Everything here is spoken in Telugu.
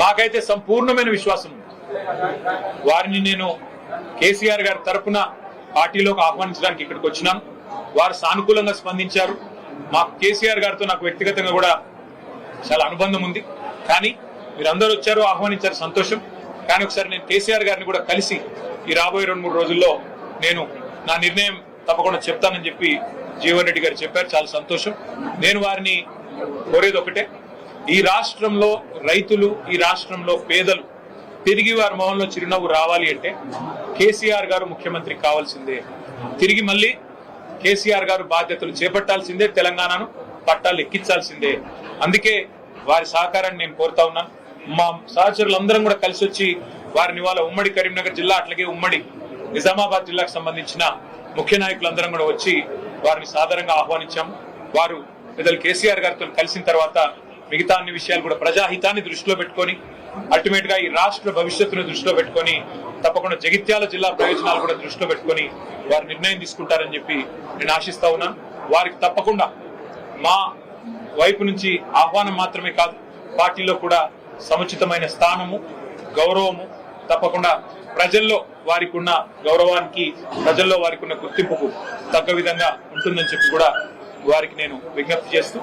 మాకైతే సంపూర్ణమైన విశ్వాసం ఉంది. వారిని నేను కేసీఆర్ గారి తరఫున పార్టీలోకి ఆహ్వానించడానికి ఇక్కడికి వచ్చినాను. వారు సానుకూలంగా స్పందించారు. మాకు కేసీఆర్ గారితో నాకు వ్యక్తిగతంగా కూడా చాలా అనుబంధం ఉంది. కానీ మీరందరూ వచ్చారు, ఆహ్వానించారు, సంతోషం. కానీ ఒకసారి నేను కేసీఆర్ గారిని కూడా కలిసి ఈ రాబోయే 2-3 రోజుల్లో నేను నా నిర్ణయం తప్పకుండా చెప్తానని చెప్పి జీవన్ రెడ్డి గారు చెప్పారు. చాలా సంతోషం. నేను వారిని కోరేది ఒకటే, ఈ రాష్ట్రంలో రైతులు, ఈ రాష్ట్రంలో పేదలు తిరిగి వారి మొహంలో చిరునవ్వు రావాలి అంటే కేసీఆర్ గారు ముఖ్యమంత్రి కావాల్సిందే. తిరిగి మళ్ళీ కేసీఆర్ గారు బాధ్యతలు చేపట్టాల్సిందే, తెలంగాణను పట్టాలు ఎక్కించాల్సిందే. అందుకే వారి సహకారాన్ని నేను కోరుతా ఉన్నాను. మా సహచరులందరం కూడా కలిసి వచ్చి వారిని ఇవాళ ఉమ్మడి కరీంనగర్ జిల్లా, అట్లాగే ఉమ్మడి నిజామాబాద్ జిల్లాకు సంబంధించిన ముఖ్య నాయకులందరం కూడా వచ్చి వారిని సాదరంగా ఆహ్వానించాము. వారు పెద్దలు కేసీఆర్ గారితో కలిసిన తర్వాత మిగతా అన్ని విషయాలు కూడా ప్రజాహితాన్ని దృష్టిలో పెట్టుకొని, అల్టిమేట్ గా ఈ రాష్ట్ర భవిష్యత్తును దృష్టిలో పెట్టుకొని, తప్పకుండా జగిత్యాల జిల్లా ప్రయోజనాలు కూడా దృష్టిలో పెట్టుకొని వారు నిర్ణయం తీసుకుంటారని చెప్పి నేను ఆశిస్తా ఉన్నాను. వారికి తప్పకుండా మా వైపు నుంచి ఆహ్వానం మాత్రమే కాదు, పార్టీలో కూడా సముచితమైన స్థానము, గౌరవము తప్పకుండా ప్రజల్లో వారికి ఉన్న గౌరవానికి, ప్రజల్లో వారికి ఉన్న గుర్తింపుకు తగ్గ విధంగా ఉంటుందని చెప్పి కూడా వారికి నేను విజ్ఞప్తి చేస్తూ